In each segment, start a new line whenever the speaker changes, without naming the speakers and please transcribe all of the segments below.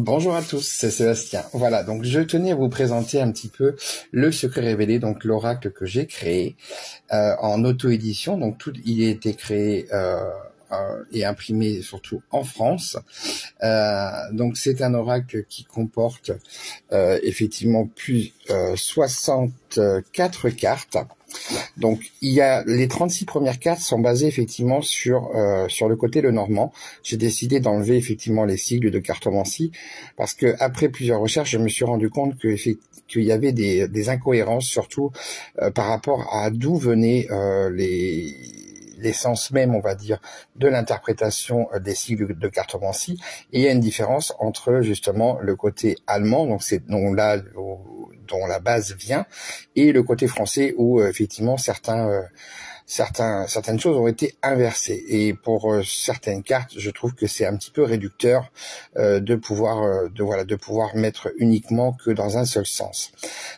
Bonjour à tous, c'est Sébastien. Voilà, donc je tenais à vous présenter un petit peu le secret révélé, donc l'oracle que j'ai créé en auto-édition. Donc il a été créé et imprimé surtout en France. Donc c'est un oracle qui comporte effectivement plus 64 cartes. Donc il y a les 36 premières cartes sont basées effectivement sur le côté Lenormand. J'ai décidé d'enlever effectivement les sigles de cartomancie parce que après plusieurs recherches, je me suis rendu compte qu'il y avait des incohérences, surtout par rapport à d'où venaient l'essence même, on va dire, de l'interprétation des sigles de cartomancie. Et il y a une différence entre justement le côté allemand, donc c'est dont la base vient, et le côté français où effectivement certaines choses ont été inversées. Et pour certaines cartes, je trouve que c'est un petit peu réducteur de pouvoir mettre uniquement que dans un seul sens.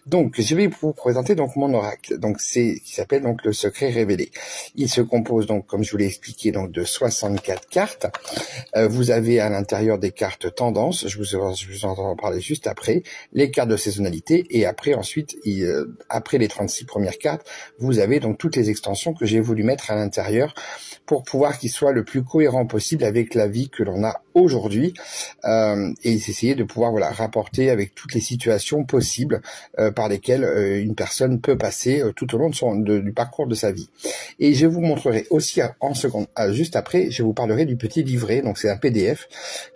Donc, je vais vous présenter donc mon oracle. Donc, qui s'appelle donc le secret révélé. Il se compose donc, comme je vous l'ai expliqué, donc de 64 cartes. Vous avez à l'intérieur des cartes tendances. Je vous en parler juste après. Les cartes de saisonnalité et après ensuite, après les 36 premières cartes, vous avez donc toutes les extensions que j'ai voulu mettre à l'intérieur pour pouvoir qu'il soit le plus cohérent possible avec la vie que l'on a aujourd'hui et essayer de pouvoir rapporter avec toutes les situations possibles par lesquelles une personne peut passer tout au long du parcours de sa vie. Et je vous montrerai aussi en seconde, juste après, je vous parlerai du petit livret. Donc c'est un PDF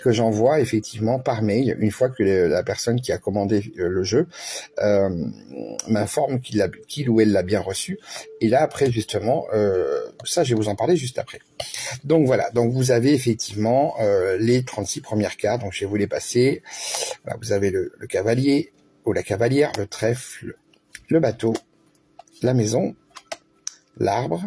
que j'envoie effectivement par mail une fois que la personne qui a commandé le jeu m'informe qu'il ou elle l'a bien reçu. Et là après justement, ça je vais vous en parler juste après. Donc voilà, donc vous avez effectivement les 36 premières cartes, donc je vais vous les passer. Voilà, vous avez le cavalier ou la cavalière, le trèfle, le bateau, la maison, l'arbre,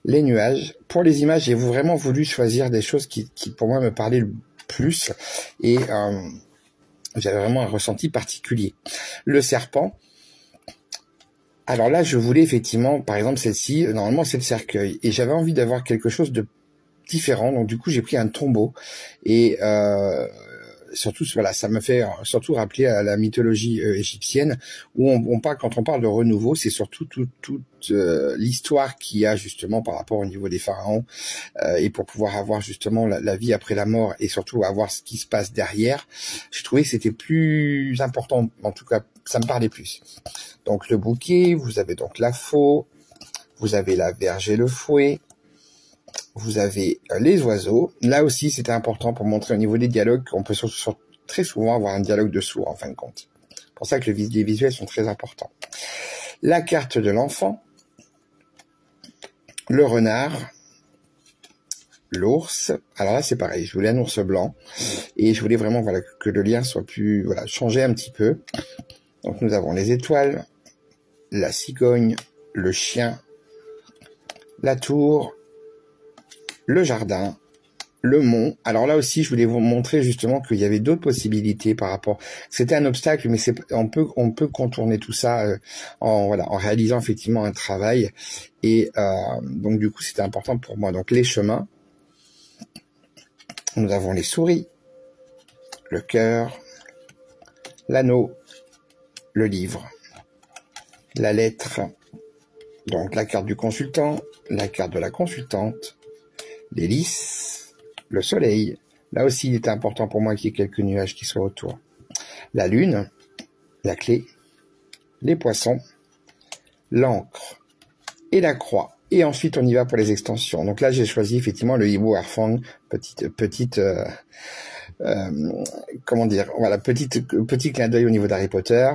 les nuages. Pour les images, j'ai vraiment voulu choisir des choses qui pour moi me parlaient le plus et j'avais vraiment un ressenti particulier. Le serpent. Alors là, je voulais effectivement, par exemple, celle-ci, normalement c'est le cercueil, et j'avais envie d'avoir quelque chose de différent, donc du coup j'ai pris un tombeau, et surtout, voilà, ça me fait surtout rappeler à la mythologie égyptienne, où quand on parle de renouveau, c'est surtout toute l'histoire qu'il y a justement par rapport au niveau des pharaons, et pour pouvoir avoir justement la vie après la mort, et surtout avoir ce qui se passe derrière, je trouvais que c'était plus important, en tout cas, ça me parlait plus. Donc le bouquet, vous avez donc la faux, vous avez la verge et le fouet, vous avez les oiseaux. Là aussi, c'était important pour montrer au niveau des dialogues qu'on peut très souvent avoir un dialogue de sourds en fin de compte. C'est pour ça que les visuels sont très importants. La carte de l'enfant, le renard, l'ours. Alors là, c'est pareil, je voulais un ours blanc et je voulais vraiment que le lien soit plus changer un petit peu. Donc nous avons les étoiles, la cigogne, le chien, la tour, le jardin, le mont. Alors là aussi, je voulais vous montrer justement qu'il y avait d'autres possibilités par rapport. C'était un obstacle, mais on peut contourner tout ça en réalisant effectivement un travail. Et donc du coup, c'était important pour moi. Donc les chemins, nous avons les souris, le cœur, l'anneau, le livre, la lettre, donc la carte du consultant, la carte de la consultante, l'hélice, le soleil. Là aussi, il était important pour moi qu'il y ait quelques nuages qui soient autour. La lune, la clé, les poissons, l'encre et la croix. Et ensuite, on y va pour les extensions. Donc là, j'ai choisi effectivement le hibou Harfang, comment dire, voilà, petit clin d'œil au niveau d'Harry Potter.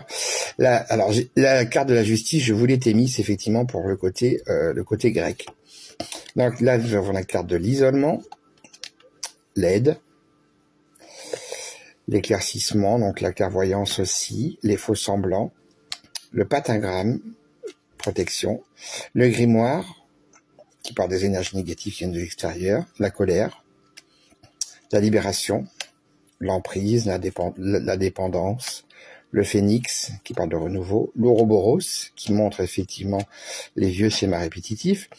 Là, alors la carte de la justice, je voulais Thémis effectivement pour le côté grec. Donc là, nous avons la carte de l'isolement, l'aide, l'éclaircissement, donc la clairvoyance aussi, les faux semblants, le pentagramme, protection, le grimoire, qui parle des énergies négatives qui viennent de l'extérieur, la colère, la libération, l'emprise, la dépendance, le phénix qui parle de renouveau, l'ouroboros qui montre effectivement les vieux schémas répétitifs.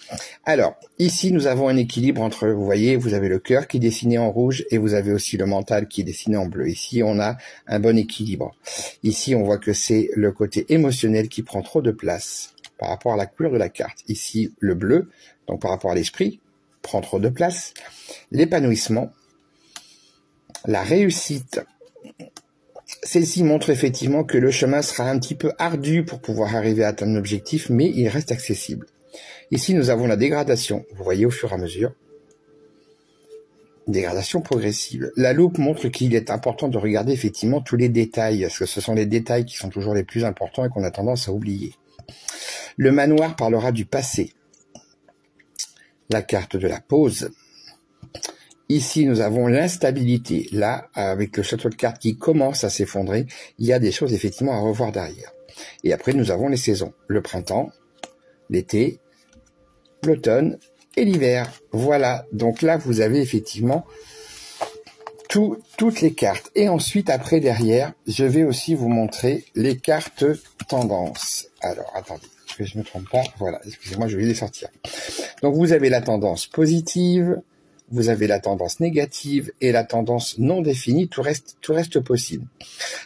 Alors, ici nous avons un équilibre entre, vous voyez, vous avez le cœur qui est dessiné en rouge et vous avez aussi le mental qui est dessiné en bleu. Ici, on a un bon équilibre. Ici, on voit que c'est le côté émotionnel qui prend trop de place par rapport à la couleur de la carte. Ici, le bleu, donc par rapport à l'esprit, prend trop de place. L'épanouissement, la réussite, celle-ci montre effectivement que le chemin sera un petit peu ardu pour pouvoir arriver à atteindre l'objectif, mais il reste accessible. Ici, nous avons la dégradation, vous voyez au fur et à mesure. Dégradation progressive. La loupe montre qu'il est important de regarder effectivement tous les détails, parce que ce sont les détails qui sont toujours les plus importants et qu'on a tendance à oublier. Le manoir parlera du passé. La carte de la pause. Ici, nous avons l'instabilité. Là, avec le château de cartes qui commence à s'effondrer, il y a des choses effectivement à revoir derrière. Et après, nous avons les saisons. Le printemps, l'été, l'automne et l'hiver. Voilà. Donc là, vous avez effectivement toutes les cartes. Et ensuite, après, derrière, je vais aussi vous montrer les cartes tendances. Alors, attendez, que je ne me trompe pas. Voilà, excusez-moi, je vais les sortir. Donc, vous avez la tendance positive, vous avez la tendance négative et la tendance non définie, tout reste possible.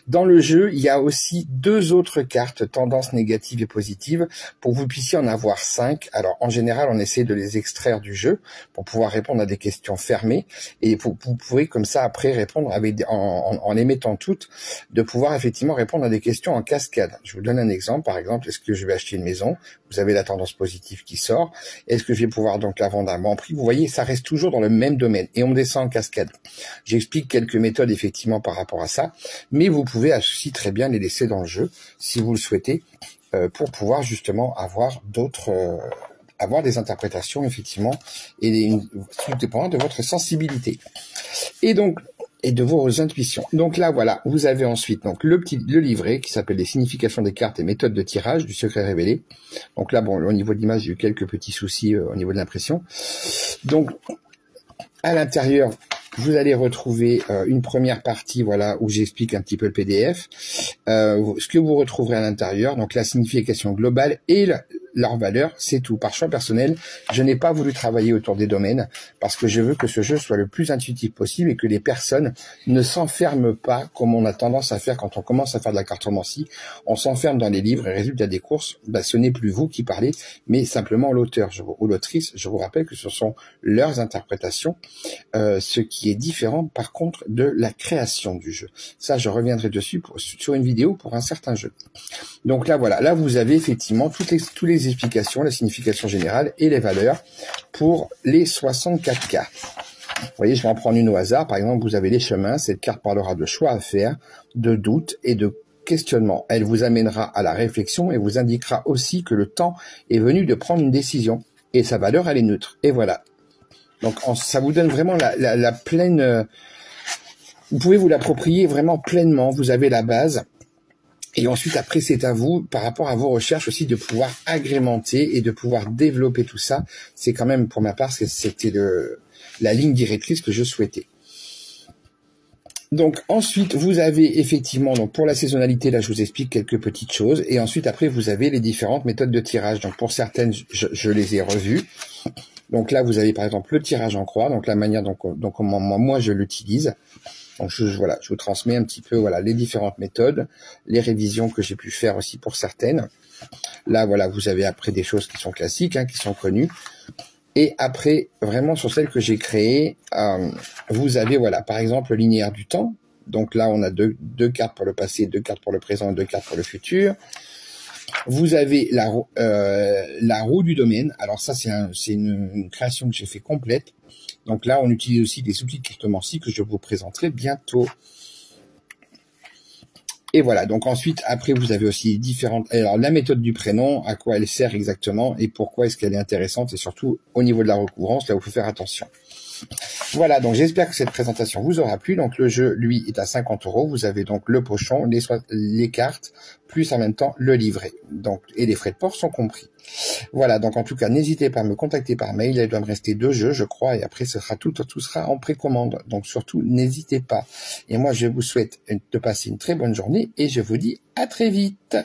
Dans le jeu, il y a aussi deux autres cartes, tendance négative et positive, pour que vous puissiez en avoir 5. Alors, en général, on essaie de les extraire du jeu pour pouvoir répondre à des questions fermées et vous pourrez comme ça après répondre avec, en les mettant toutes, de pouvoir effectivement répondre à des questions en cascade. Je vous donne un exemple, par exemple, est-ce que je vais acheter une maison? Vous avez la tendance positive qui sort. Est-ce que je vais pouvoir donc la vendre à un bon prix? Vous voyez, ça reste toujours dans le même domaine et on descend en cascade. J'explique quelques méthodes effectivement par rapport à ça, mais vous pouvez aussi très bien les laisser dans le jeu si vous le souhaitez pour pouvoir justement avoir avoir des interprétations effectivement et tout dépendant de votre sensibilité et de vos intuitions. Donc là, voilà, vous avez ensuite donc le livret qui s'appelle les significations des cartes et méthodes de tirage du secret révélé. Donc là, bon, au niveau de l'image, j'ai eu quelques petits soucis au niveau de l'impression. Donc, à l'intérieur, vous allez retrouver une première partie, voilà, où j'explique un petit peu le PDF. Ce que vous retrouverez à l'intérieur, donc la signification globale et leur valeur, c'est tout. Par choix personnel, je n'ai pas voulu travailler autour des domaines parce que je veux que ce jeu soit le plus intuitif possible et que les personnes ne s'enferment pas comme on a tendance à faire quand on commence à faire de la cartomancie. On s'enferme dans les livres et résultat des courses, ce n'est plus vous qui parlez, mais simplement l'auteur ou l'autrice. Je vous rappelle que ce sont leurs interprétations, ce qui est différent par contre de la création du jeu. Ça, je reviendrai dessus sur une vidéo pour un certain jeu. Donc là, voilà, là vous avez effectivement toutes les explications, la signification générale et les valeurs pour les 64 cartes. Vous voyez, je vais en prendre une au hasard. Par exemple, vous avez les chemins. Cette carte parlera de choix à faire, de doute et de questionnement. Elle vous amènera à la réflexion et vous indiquera aussi que le temps est venu de prendre une décision. Et sa valeur, elle est neutre. Et voilà. Donc, ça vous donne vraiment la pleine... vous pouvez vous l'approprier vraiment pleinement. Vous avez la base. Et ensuite, après, c'est à vous, par rapport à vos recherches aussi, de pouvoir agrémenter et de pouvoir développer tout ça. C'est quand même, pour ma part, c'était la ligne directrice que je souhaitais. Donc, ensuite, vous avez effectivement, donc pour la saisonnalité, là, je vous explique quelques petites choses. Et ensuite, après, vous avez les différentes méthodes de tirage. Donc, pour certaines, je les ai revues. Donc là, vous avez par exemple le tirage en croix, donc la manière dont moi je l'utilise. Donc voilà, je vous transmets un petit peu voilà les différentes méthodes, les révisions que j'ai pu faire aussi pour certaines. Là voilà, vous avez après des choses qui sont classiques, qui sont connues. Et après, vraiment sur celles que j'ai créées, vous avez voilà par exemple le linéaire du temps. Donc là, on a deux cartes pour le passé, 2 cartes pour le présent et 2 cartes pour le futur. Vous avez la roue du domaine. Alors ça, c'est une création que j'ai fait complète. Donc là, on utilise aussi des outils de cartomancie que je vous présenterai bientôt. Et voilà, donc ensuite, après, vous avez aussi différentes... Alors, la méthode du prénom, à quoi elle sert exactement et pourquoi est-ce qu'elle est intéressante et surtout au niveau de la recouvrance, là où il faut faire attention. Voilà, donc j'espère que cette présentation vous aura plu. Donc le jeu, lui, est à 50 €. Vous avez donc le pochon, les cartes, plus en même temps le livret. Donc, et les frais de port sont compris. Voilà, donc en tout cas, n'hésitez pas à me contacter par mail. Il doit me rester 2 jeux, je crois, et après, tout sera en précommande. Donc surtout, n'hésitez pas. Et moi, je vous souhaite de passer une très bonne journée et je vous dis à très vite.